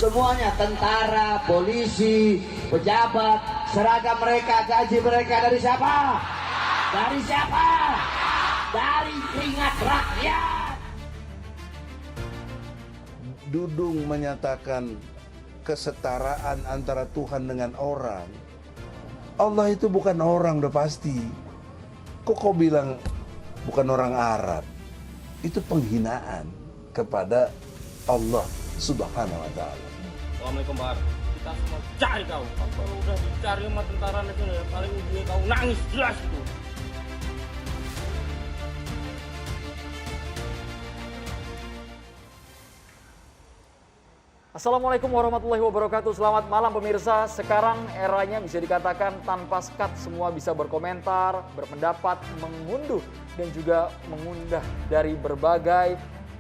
semuanya, tentara, polisi, pejabat, seragam mereka, gaji mereka dari siapa? Dari siapa? Dari keringat rakyat. Dudung menyatakan kesetaraan antara Tuhan dengan orang. Allah itu bukan orang, udah pasti. Kok kau bilang bukan orang Arab? Itu penghinaan kepada Allah Subhanahu wa Ta'ala. Assalamualaikum Bar. Kita semua cari kau. Kalau udah dicari sama tentara itu ya, paling ujungnya kau nangis jelas itu. Assalamualaikum warahmatullahi wabarakatuh. Selamat malam pemirsa. Sekarang eranya bisa dikatakan tanpa sekat, semua bisa berkomentar, berpendapat, mengunduh dan juga mengundah dari berbagai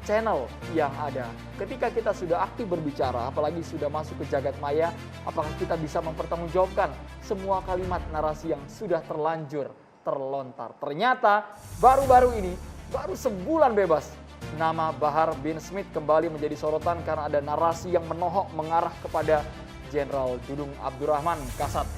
channel yang ada. Ketika kita sudah aktif berbicara, apalagi sudah masuk ke jagat maya, apakah kita bisa mempertanggungjawabkan semua kalimat narasi yang sudah terlanjur terlontar? Ternyata baru-baru ini, baru sebulan bebas, nama Bahar bin Smith kembali menjadi sorotan karena ada narasi yang menohok mengarah kepada Jenderal Dudung Abdurrahman Kasat.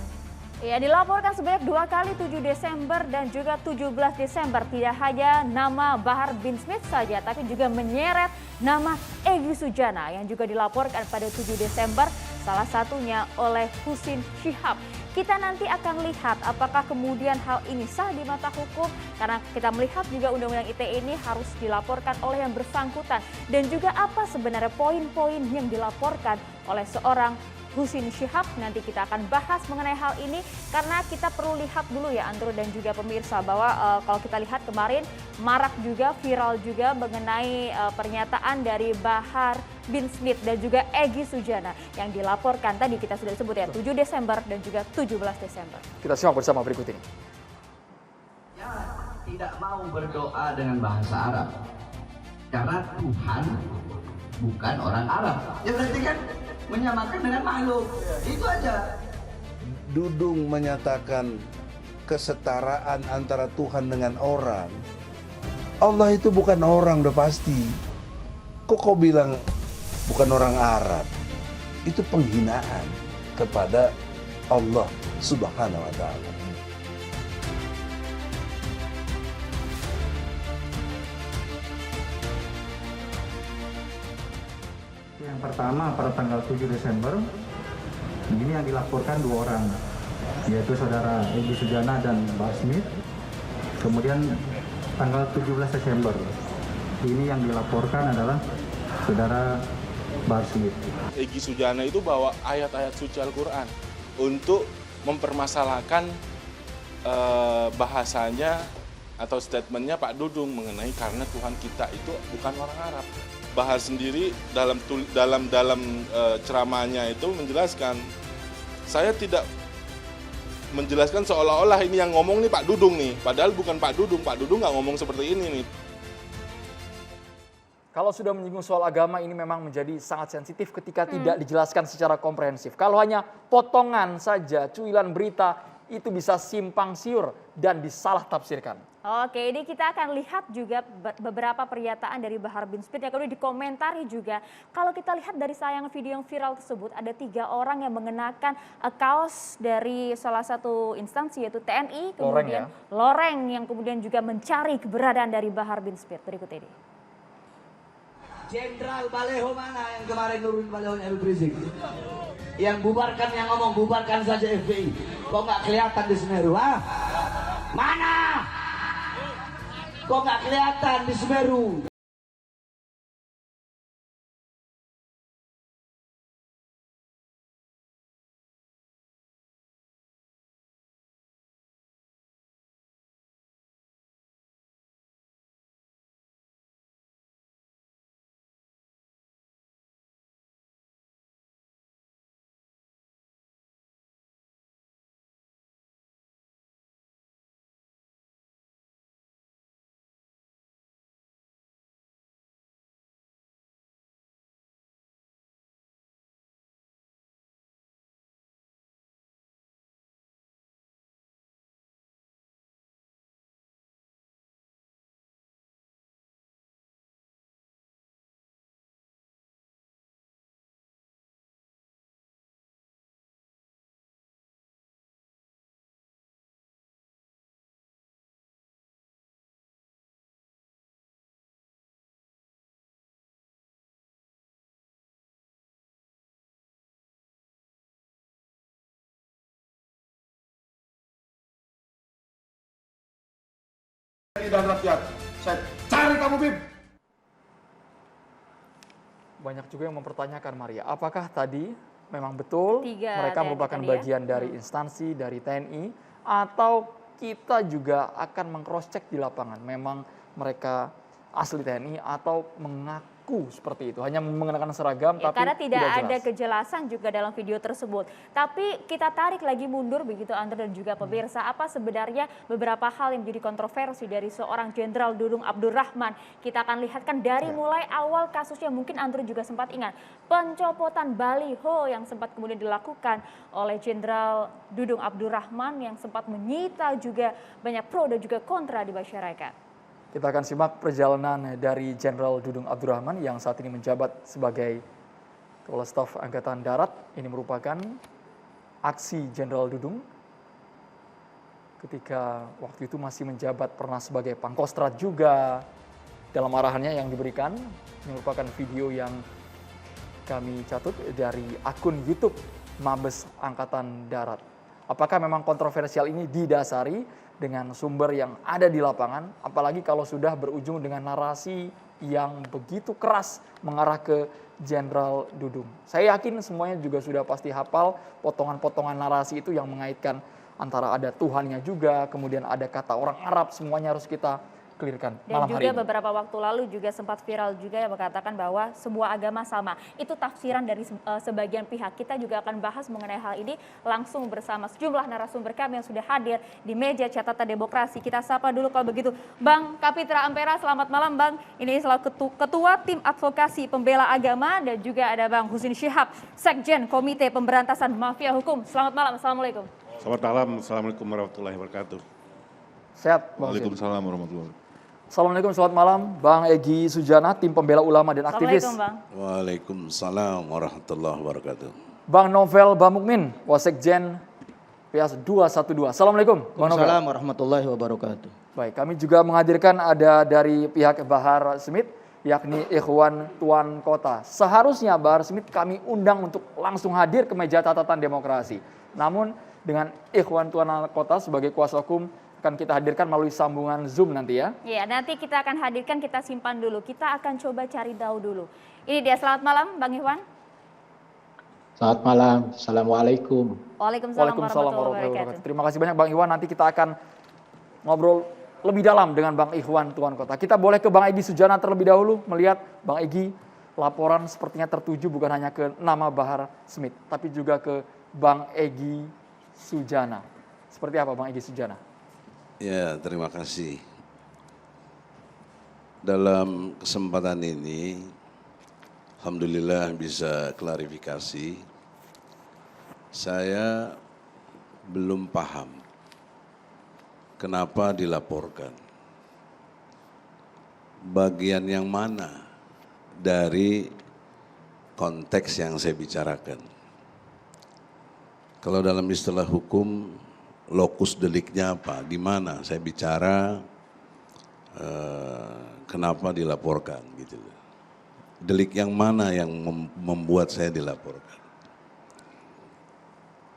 Ya, dilaporkan sebanyak 2 kali 7 Desember dan juga 17 Desember. Tidak hanya nama Bahar bin Smith saja, tapi juga menyeret nama Egy Sujana yang juga dilaporkan pada 7 Desember, salah satunya oleh Husin Shihab. Kita nanti akan lihat apakah kemudian hal ini sah di mata hukum, karena kita melihat juga Undang-Undang ITE ini harus dilaporkan oleh yang bersangkutan. Dan juga apa sebenarnya poin-poin yang dilaporkan oleh seorang Husin Shihab. Nanti kita akan bahas mengenai hal ini karena kita perlu lihat dulu ya Andrew dan juga pemirsa bahwa kalau kita lihat kemarin marak juga, viral juga mengenai pernyataan dari Bahar bin Smith dan juga Egy Sujana yang dilaporkan tadi kita sudah sebut ya 7 Desember dan juga 17 Desember. Kita simak bersama berikut ini. Ya, tidak mau berdoa dengan bahasa Arab karena Tuhan bukan orang Arab. Ya berarti kan menyamakan dengan makhluk, itu aja. Dudung menyatakan kesetaraan antara Tuhan dengan orang. Allah itu bukan orang, udah pasti. Kok kau bilang bukan orang Arab? Itu penghinaan kepada Allah Subhanahu wa Ta'ala. Yang pertama pada tanggal 7 Desember ini yang dilaporkan 2 orang, yaitu saudara Egy Sujana dan Bahar Smith. Kemudian tanggal 17 Desember ini yang dilaporkan adalah saudara Bahar Smith. Egy Sujana itu bawa ayat-ayat suci Al-Quran untuk mempermasalahkan bahasanya atau statementnya Pak Dudung mengenai karena Tuhan kita itu bukan orang Arab. Bahar sendiri dalam ceramahnya itu menjelaskan, saya tidak menjelaskan seolah-olah ini yang ngomong nih Pak Dudung nih, padahal bukan Pak Dudung nggak ngomong seperti ini nih. Kalau sudah menyinggung soal agama ini memang menjadi sangat sensitif ketika tidak dijelaskan secara komprehensif. Kalau hanya potongan saja, cuilan berita, itu bisa simpang siur dan disalah tafsirkan. Oke, ini kita akan lihat juga beberapa pernyataan dari Bahar bin Smith yang kemudian dikomentari juga. Kalau kita lihat dari tayangan video yang viral tersebut, ada 3 orang yang mengenakan kaos dari salah satu instansi yaitu TNI, kemudian loreng yang kemudian juga mencari keberadaan dari Bahar bin Smith. Berikut ini. Jenderal Baleho mana yang kemarin nurun Balehonya Habib Rizik? Yang bubarkan, yang ngomong bubarkan saja FPI. Kok nggak kelihatan di Semeru, ah? Mana? Kok nggak kelihatan di Semeru? TNI dan rakyat. Saya cari kamu, Bib. Banyak juga yang mempertanyakan, Maria, apakah tadi memang betul mereka TNI merupakan tadi ya? bagian dari instansi, dari TNI, atau kita juga akan meng-cross check di lapangan, memang mereka asli TNI atau mengaku seperti itu, hanya mengenakan seragam Ya, tapi karena tidak jelas. ada kejelasan juga dalam video tersebut. Tapi kita tarik lagi mundur begitu Andre dan juga pemirsa, apa sebenarnya beberapa hal yang menjadi kontroversi dari seorang Jenderal Dudung Abdurrahman. Kita akan lihatkan dari mulai awal kasusnya, mungkin Andre juga sempat ingat pencopotan baliho yang sempat kemudian dilakukan oleh Jenderal Dudung Abdurrahman yang sempat menyita juga banyak pro dan juga kontra di masyarakat. Kita akan simak perjalanan dari Jenderal Dudung Abdurrahman yang saat ini menjabat sebagai Kepala Staf Angkatan Darat. Ini merupakan aksi Jenderal Dudung ketika waktu itu masih menjabat, pernah sebagai Pangkostrat juga. Dalam arahannya yang diberikan, ini merupakan video yang kami catut dari akun YouTube Mabes Angkatan Darat. Apakah memang kontroversial ini didasari dengan sumber yang ada di lapangan, apalagi kalau sudah berujung dengan narasi yang begitu keras mengarah ke Jenderal Dudung. Saya yakin semuanya juga sudah pasti hafal potongan-potongan narasi itu yang mengaitkan antara ada Tuhannya juga, kemudian ada kata orang Arab, semuanya harus kita clearkan Dan malam hari juga ini. beberapa waktu lalu juga sempat viral juga yang mengatakan bahwa semua agama sama. Itu tafsiran dari sebagian pihak. Kita juga akan bahas mengenai hal ini langsung bersama sejumlah narasumber kami yang sudah hadir di meja catatan demokrasi. Kita sapa dulu kalau begitu Bang Kapitra Ampera, selamat malam Bang. Ini selaku Ketua Tim Advokasi Pembela Agama, dan juga ada Bang Husin Syihab, Sekjen Komite Pemberantasan Mafia Hukum. Selamat malam, Assalamualaikum. Selamat malam, Assalamualaikum warahmatullahi wabarakatuh. Sehat Bang Husin? Waalaikumsalam warahmatullahi wabarakatuh. Assalamualaikum, selamat malam Bang Egy Sujana, Tim Pembela Ulama dan Aktivis. Assalamualaikum Bang. Waalaikumsalam warahmatullahi wabarakatuh. Bang Novel Bamukmin, Wasekjen PS 212. Assalamualaikum Bang Novel. Waalaikumsalam warahmatullahi wabarakatuh. Baik, kami juga menghadirkan ada dari pihak Bahar Smith, yakni Ikhwan Tuan Kota. Seharusnya Bahar Smith kami undang untuk langsung hadir ke meja catatan demokrasi. Namun dengan Ikhwan Tuan Kota sebagai kuasa hukum akan kita hadirkan melalui sambungan Zoom nanti ya. Ya, nanti kita akan hadirkan, kita simpan dulu. Kita akan coba cari tahu dulu. Ini dia, selamat malam Bang Ikhwan. Selamat malam, Assalamualaikum. Waalaikumsalam warahmatullahi wabarakatuh. wabarakatuh. Terima kasih banyak Bang Ikhwan. Nanti kita akan ngobrol lebih dalam dengan Bang Ikhwan Tuan Kota. Kita boleh ke Bang Egy Sujana terlebih dahulu, melihat Bang Egy, laporan sepertinya tertuju bukan hanya ke nama Bahar Smith, tapi juga ke Bang Egy Sujana. Seperti apa Bang Egy Sujana? Ya, terima kasih. Dalam kesempatan ini, alhamdulillah bisa klarifikasi. Saya belum paham kenapa dilaporkan. Bagian yang mana dari konteks yang saya bicarakan. Kalau dalam istilah hukum, lokus deliknya apa, di mana saya bicara kenapa dilaporkan gitu. Delik yang mana yang membuat saya dilaporkan.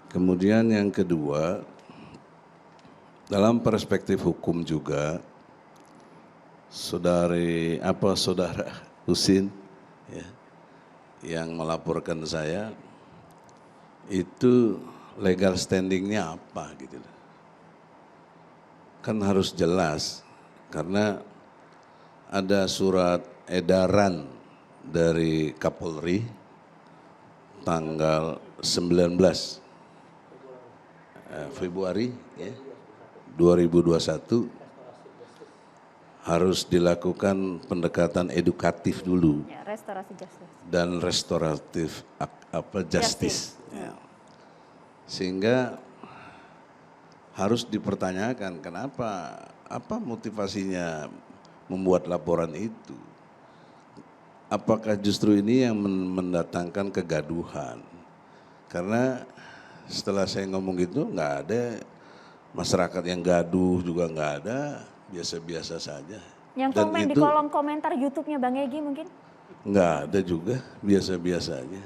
Kemudian yang kedua, dalam perspektif hukum juga, saudara Husin ya, yang melaporkan saya itu legal standingnya apa gitu. Kan harus jelas karena ada surat edaran dari Kapolri tanggal 19 Februari ya, 2021 harus dilakukan pendekatan edukatif dulu Ya, restorasi justice. dan restoratif justice. Ya. Sehingga harus dipertanyakan kenapa, apa motivasinya membuat laporan itu. Apakah justru ini yang mendatangkan kegaduhan? Karena setelah saya ngomong gitu nggak ada masyarakat yang gaduh, juga nggak ada, biasa-biasa saja. Yang Dan komen di itu kolom komentar YouTube-nya Bang Egy mungkin? nggak ada juga, biasa-biasa aja.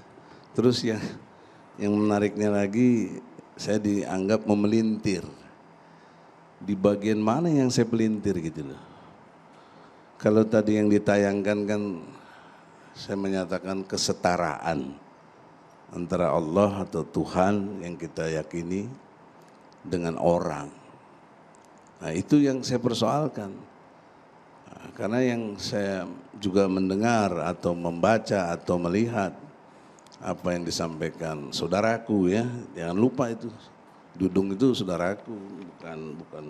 Terus yang menariknya lagi, saya dianggap memelintir. Di bagian mana yang saya pelintir gitu loh. Kalau tadi yang ditayangkan kan saya menyatakan kesetaraan antara Allah atau Tuhan yang kita yakini dengan orang. Nah itu yang saya persoalkan. Nah, karena yang saya juga mendengar atau membaca atau melihat apa yang disampaikan saudaraku ya, jangan lupa itu Dudung itu saudaraku, bukan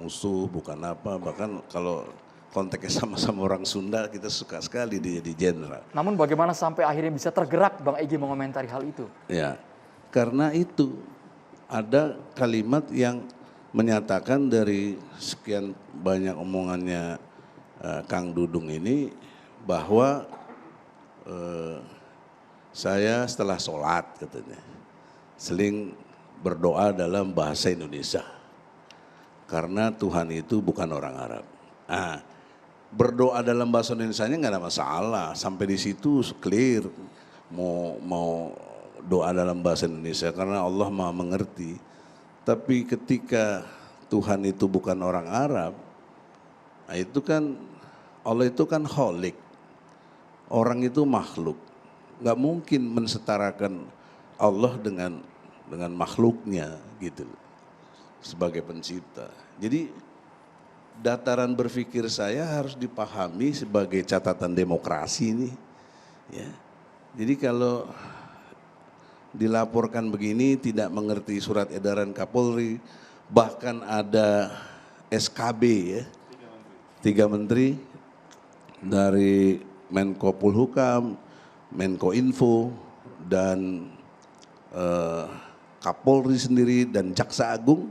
musuh, bukan apa, bahkan kalau konteksnya sama-sama orang Sunda kita suka sekali dia jadi jenderal. Namun bagaimana sampai akhirnya bisa tergerak Bang Egy mengomentari hal itu? Ya, karena itu ada kalimat yang menyatakan dari sekian banyak omongannya Kang Dudung ini bahwa saya setelah sholat katanya seling berdoa dalam bahasa Indonesia karena Tuhan itu bukan orang Arab. Nah, berdoa dalam bahasa Indonesianya nggak ada masalah, sampai di situ clear mau doa dalam bahasa Indonesia karena Allah Maha mengerti. Tapi ketika Tuhan itu bukan orang Arab, nah itu kan Allah itu kan kholik, orang itu makhluk, nggak mungkin mensetarakan Allah dengan makhluknya gitu sebagai pencipta. Jadi dataran berpikir saya harus dipahami sebagai catatan demokrasi ini. Ya. Jadi kalau dilaporkan begini tidak mengerti surat edaran Kapolri, bahkan ada SKB ya, 3 menteri dari Menko Polhukam, Menko Info, dan Kapolri sendiri dan Jaksa Agung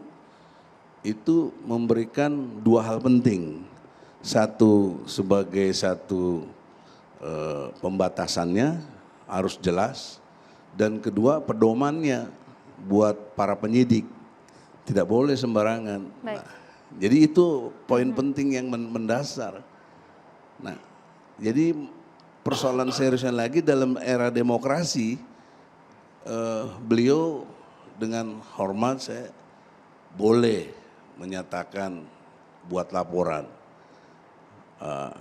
itu memberikan 2 hal penting. Satu sebagai satu pembatasannya harus jelas, dan kedua pedomannya buat para penyidik tidak boleh sembarangan. Nah, jadi itu poin penting yang mendasar. Nah, jadi persoalan seriusnya lagi dalam era demokrasi, beliau dengan hormat saya boleh menyatakan buat laporan.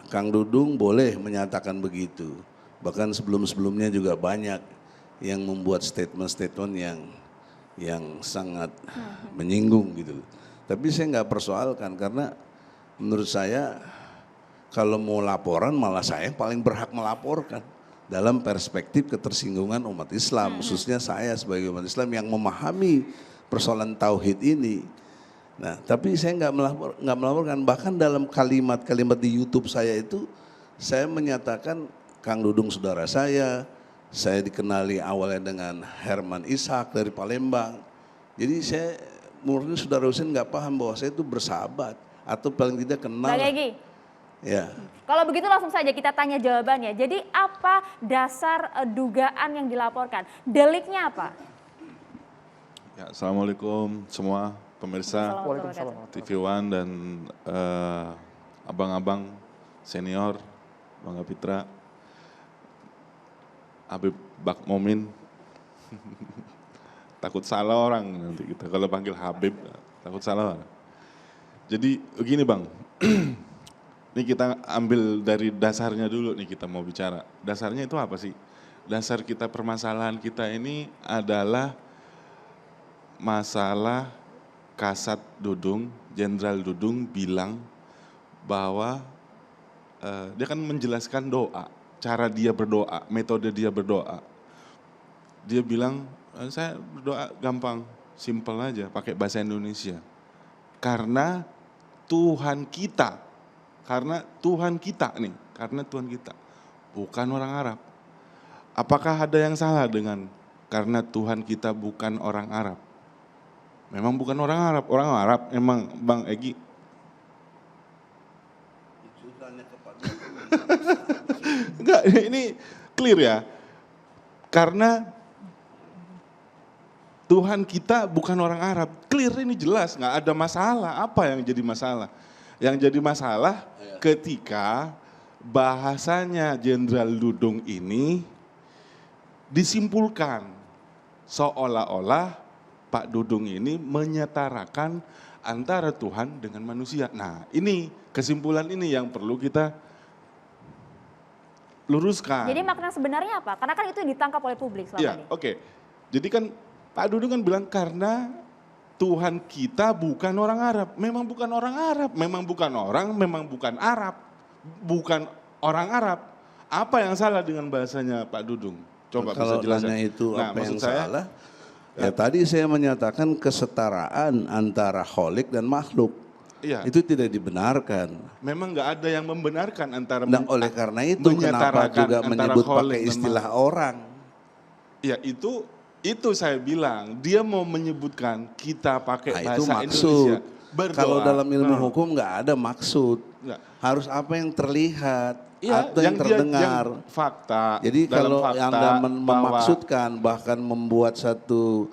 Kang Dudung boleh menyatakan begitu. Bahkan sebelum-sebelumnya juga banyak yang membuat statement-statement yang sangat menyinggung gitu. Tapi saya nggak persoalkan karena menurut saya kalau mau laporan malah saya yang paling berhak melaporkan dalam perspektif ketersinggungan umat Islam, khususnya saya sebagai umat Islam yang memahami persoalan tauhid ini. Nah, tapi saya nggak melaporkan. Bahkan dalam kalimat-kalimat di YouTube saya itu, saya menyatakan Kang Dudung saudara saya dikenali awalnya dengan Herman Ishak dari Palembang. Jadi saya murni saudara Husein nggak paham bahwa saya itu bersahabat atau paling tidak kenal. Bang Egy. Ya. Kalau begitu langsung saja kita tanya jawabannya. Jadi apa dasar dugaan yang dilaporkan? Deliknya apa? Ya, Assalamualaikum semua pemirsa TV One dan abang-abang senior, Bang Kapitra, Habib Bak Momin. Takut salah orang nanti kita kalau panggil Habib, takut salah orang. Jadi begini Bang, ini kita ambil dari dasarnya dulu nih kita mau bicara. Dasarnya itu apa sih? Dasar kita permasalahan kita ini adalah masalah Kasat Dudung, Jenderal Dudung bilang bahwa dia kan menjelaskan doa, cara dia berdoa, metode dia berdoa. Dia bilang, saya berdoa gampang, simple aja, pakai bahasa Indonesia. Karena Tuhan kita nih, karena Tuhan kita, bukan orang Arab. Apakah ada yang salah dengan karena Tuhan kita bukan orang Arab? Memang bukan orang Arab emang Bang Egy. Enggak, ini clear ya. Karena Tuhan kita bukan orang Arab. Clear ini jelas, nggak ada masalah. Apa yang jadi masalah? Yang jadi masalah ketika bahasanya Jenderal Dudung ini disimpulkan seolah-olah Pak Dudung ini menyetarakan antara Tuhan dengan manusia. Nah, ini kesimpulan ini yang perlu kita luruskan. Jadi makna sebenarnya apa? Karena kan itu ditangkap oleh publik selama Iya, ini. oke. Jadi kan Pak Dudung kan bilang karena Tuhan kita bukan orang Arab. Memang bukan orang Arab, memang bukan orang, memang bukan Arab. Bukan orang Arab. Apa yang salah dengan bahasanya Pak Dudung? Coba Kalau bisa jelaskan. tanya itu Nah, apa yang maksud saya, salah? Ya tadi saya menyatakan kesetaraan antara kholik dan makhluk. iya, Itu tidak dibenarkan. memang nggak ada yang membenarkan antara Nah, oleh karena itu kenapa menyetarakan juga antara menyebut kholik pakai dan istilah orang? Ya itu saya bilang, dia mau menyebutkan kita pakai Nah, itu bahasa maksud. Indonesia. Berdoa. Kalau dalam ilmu Nah, hukum nggak ada maksud. nggak. Harus apa yang terlihat Iya, atau yang terdengar. yang fakta. Jadi dalam kalau fakta Anda bahwa- memaksudkan bahkan membuat satu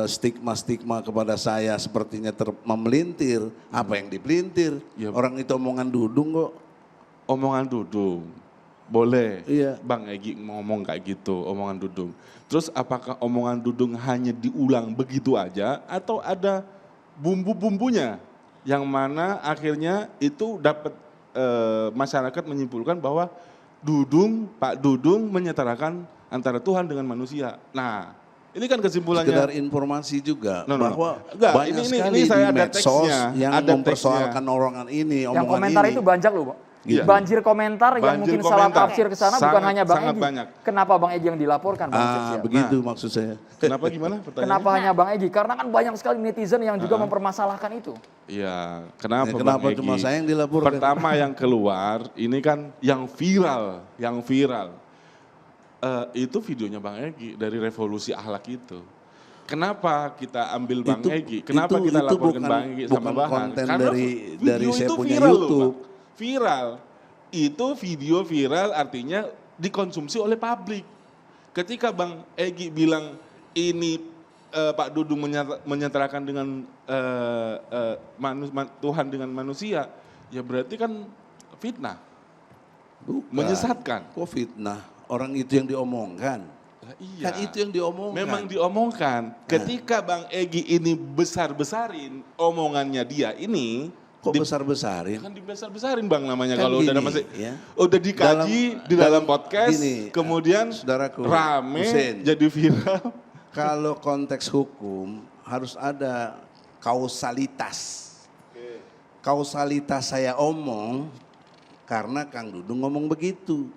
stigma-stigma kepada saya sepertinya memelintir, apa yang dipelintir? Ya. Orang itu omongan Dudung kok. Omongan Dudung, boleh. Iya. Bang Egy ngomong kayak gitu, omongan Dudung. Terus apakah omongan Dudung hanya diulang begitu aja atau ada bumbu-bumbunya yang mana akhirnya itu dapat masyarakat menyimpulkan bahwa Pak Dudung menyetarakan antara Tuhan dengan manusia. Nah, ini kan kesimpulannya. Sekedar informasi juga bahwa Enggak, banyak ini sekali saya di ada medsos teksnya, yang ada mempersoalkan omongan ini, Yang omongan komentar ini. itu banyak loh, Pak. Iya. Banjir komentar yang Banjir mungkin salah komentar. tafsir ke sana bukan Sangat- hanya Bang sangat Egy. banyak. Kenapa Bang Egy yang dilaporkan, Bang Firsyah? Begitu maksud saya. Kenapa gimana pertanyaannya? Kenapa hanya Bang Egy? Karena kan banyak sekali netizen yang juga mempermasalahkan itu. Iya, kenapa, Ya, kenapa Bang cuma Egy? saya yang dilaporkan? Pertama yang keluar, ini kan yang viral. Itu videonya Bang Egy dari Revolusi Akhlak itu. Kenapa kita ambil Bang Egy? Kenapa kita laporkan Bang Egy sama bukan Bahar? konten Karena dari video saya itu punya viral loh, YouTube. Bang. Viral. Itu video viral artinya dikonsumsi oleh publik. Ketika Bang Egy bilang ini Pak Dudung menyetarakan dengan Tuhan dengan manusia, ya berarti kan fitnah, Bukan. menyesatkan. Kok fitnah? Orang itu yang diomongkan. Lah, iya. Kan itu yang diomongkan. Memang diomongkan. Ketika Bang Egy ini besar-besarin omongannya dia ini, Kok besar-besarin? kan dibesar-besarin Bang namanya Kan kalau gini, udah masih ya. udah dikaji di dalam podcast, gini, kemudian saudaraku, rame Hussein. jadi viral. Kalau konteks hukum harus ada kausalitas. Kausalitas saya omong karena Kang Dudung ngomong begitu.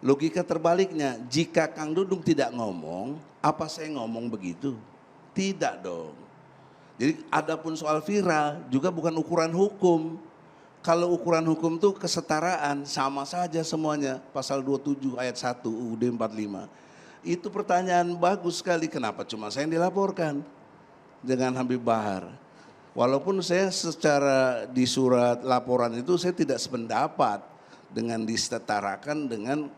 Logika terbaliknya, jika Kang Dudung tidak ngomong, apa saya ngomong begitu? Tidak dong. Jadi adapun soal viral juga bukan ukuran hukum. Kalau ukuran hukum itu kesetaraan, sama saja semuanya. Pasal 27 ayat 1 UUD 45. Itu pertanyaan bagus sekali, kenapa cuma saya yang dilaporkan dengan Habib Bahar. Walaupun saya secara di surat laporan itu saya tidak sependapat dengan disetarakan dengan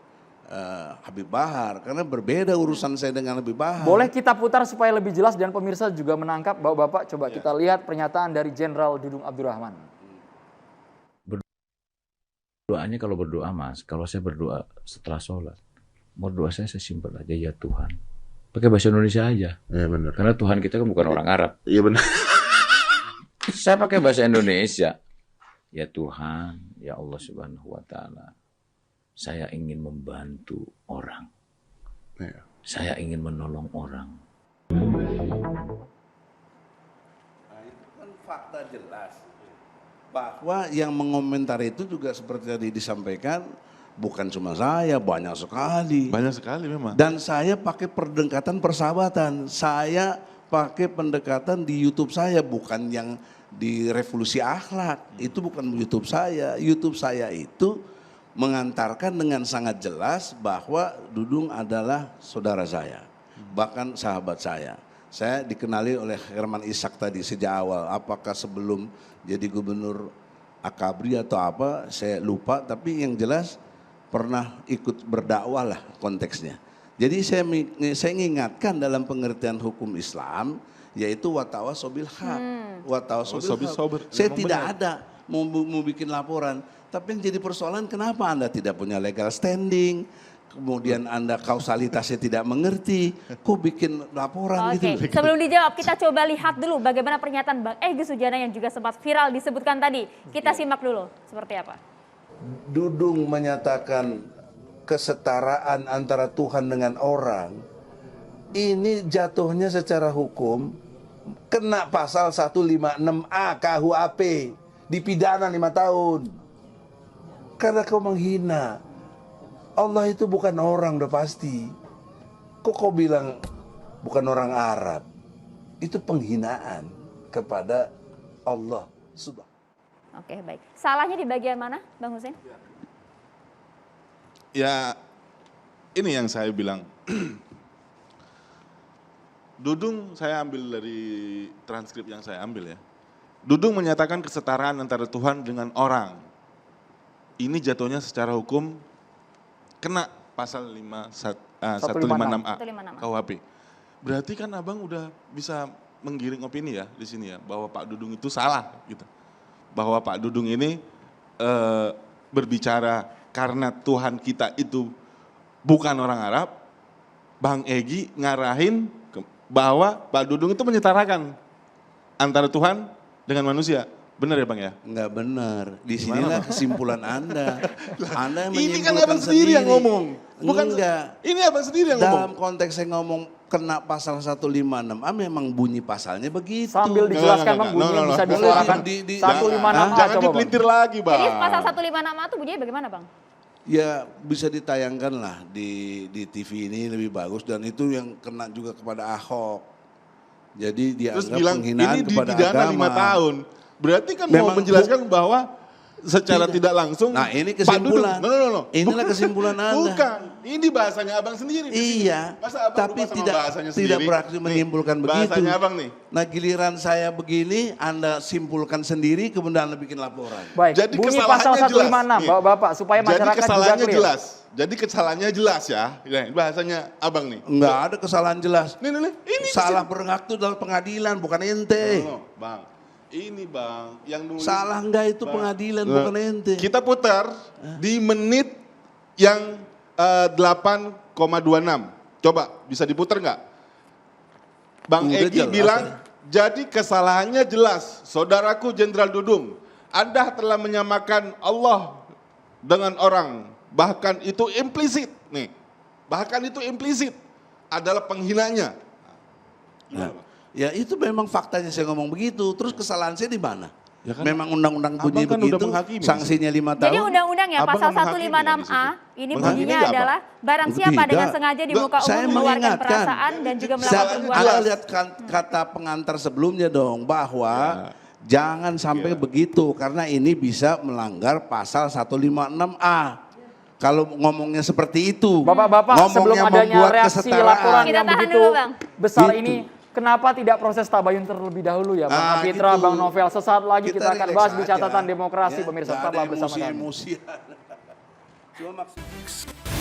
Habib Bahar. Karena berbeda urusan saya dengan Habib Bahar. Boleh kita putar supaya lebih jelas dan pemirsa juga menangkap. Bapak-bapak coba kita lihat pernyataan dari Jenderal Dudung Abdurrahman. Doanya kalau berdoa Mas, kalau saya berdoa setelah sholat, mau doa saya simpel aja, ya Tuhan. Pakai bahasa Indonesia aja. Iya benar. Karena Tuhan kita kan bukan orang Arab. Iya benar. Saya pakai bahasa Indonesia. Ya Tuhan, ya Allah Subhanahu wa Ta'ala. Saya ingin membantu orang. Iya. Saya ingin menolong orang. Nah, itu kan fakta jelas bahwa yang mengomentari itu juga seperti tadi disampaikan bukan cuma saya, banyak sekali. Banyak sekali memang. Dan saya pakai pendekatan persahabatan. Saya pakai pendekatan di YouTube saya, bukan yang di Revolusi Akhlak. Itu bukan YouTube saya. YouTube saya itu mengantarkan dengan sangat jelas bahwa Dudung adalah saudara saya, bahkan sahabat saya. Saya dikenali oleh Herman Ishak tadi sejak awal, apakah sebelum jadi gubernur Akabri atau apa, saya lupa, tapi yang jelas pernah ikut berdakwah lah konteksnya. Jadi saya mengingatkan dalam pengertian hukum Islam, yaitu watawasobil haq, watawasobil haq. Saya tidak ada mau bikin laporan. Tapi yang jadi persoalan kenapa Anda tidak punya legal standing, kemudian Anda kausalitasnya tidak mengerti, kok bikin laporan gitu. Oke, sebelum dijawab kita coba lihat dulu bagaimana pernyataan Bang Egy Sujana yang juga sempat viral disebutkan tadi. Kita simak dulu seperti apa. Dudung menyatakan kesetaraan antara Tuhan dengan orang, ini jatuhnya secara hukum kena pasal 156A KUHP, dipidana 5 tahun. Karena kau menghina. Allah itu bukan orang udah pasti. Kok kau bilang bukan orang Arab? Itu penghinaan kepada Allah. Oke, baik. Salahnya di bagian mana, Bang Hussein? Ya, ini yang saya bilang. Dudung saya ambil dari transkrip yang saya ambil ya. Dudung menyatakan kesetaraan antara Tuhan dengan orang. Ini jatuhnya secara hukum kena pasal 156A KUHP. Berarti kan abang udah bisa menggiring opini ya di sini ya, bahwa Pak Dudung itu salah gitu. Bahwa Pak Dudung ini berbicara karena Tuhan kita itu bukan orang Arab, Bang Egy ngarahin bahwa Pak Dudung itu menyetarakan antara Tuhan dengan manusia. Benar ya Bang ya? Enggak benar. Di sinilah kesimpulan Anda. Anda yang Ini kan menyimpulkan abang sendiri yang ngomong. Bukan, enggak. Ini abang sendiri yang ngomong. Dalam konteks saya ngomong kena pasal 156A memang bunyi pasalnya begitu. Sambil dijelaskan Bang bunyinya bisa disuarakan. 156A Jangan coba dipelintir lagi Bang. Jadi pasal 156A itu bunyinya bagaimana Bang? Ya bisa ditayangkan lah di TV ini lebih bagus dan itu yang kena juga kepada Ahok. Jadi Terus dianggap bilang penghinaan ini kepada dipidana agama. 5 tahun. Berarti kan Memang mau menjelaskan bahwa secara tidak langsung. Nah ini Pak Dudung, kesimpulan. no. Inilah kesimpulan Anda. Bukan, ini bahasanya abang sendiri. Iya, Masa abang tapi lupa sama tidak bahasanya tidak sendiri? berarti menyimpulkan begitu. Bahasanya abang nih. Nah giliran saya begini, Anda simpulkan sendiri, kemudian Anda bikin laporan. Baik, Jadi bunyi kesalahannya pasal 156 jelas. Bapak supaya Jadi masyarakat juga kesalahannya clear. jelas. Jadi kesalahannya jelas ya. Ini bahasanya abang nih. Enggak ada kesalahan jelas. Nih. Ini Salah berhak itu dalam pengadilan, bukan ente. Bang. Ini Bang, yang nulis. Salah enggak itu pengadilan, bukan ente. Kita putar di menit yang 8,26. Coba bisa diputar nggak? Bang Udah Egy jelas, bilang, jadi kesalahannya jelas. Saudaraku Jenderal Dudung, Anda telah menyamakan Allah dengan orang. Bahkan itu implisit. Nih, bahkan itu implisit adalah penghinanya. Nah, ya itu memang faktanya saya ngomong begitu. Terus kesalahan saya di mana? Ya kan, memang undang-undang bunyi kan begitu, udah menghakimi. sanksinya 5 tahun. Jadi undang-undangnya Abang pasal menghakimi 156A ini Menghakimi bunyinya nggak, Bang? adalah barang siapa Tidak. dengan sengaja di muka Saya umum mengeluarkan mengingatkan. perasaan dan juga melakukan Saya perbuatan. lihat kata pengantar sebelumnya dong bahwa jangan sampai begitu karena ini bisa melanggar pasal 156A. Kalau ngomongnya seperti itu, Bapak-bapak sebelum ngomongnya adanya membuat reaksi kesetaraan. laporan Kita yang tahan begitu dulu, Bang. besar Gitu. ini, kenapa tidak proses tabayun terlebih dahulu ya Bang Ah, Kapitra, gitu. Bang Novel. Sesaat lagi kita akan relax bahas di aja. catatan demokrasi Ya, pemirsa. nggak ada Tetaplah bersama kami. emosi-emosian. Cuma maksud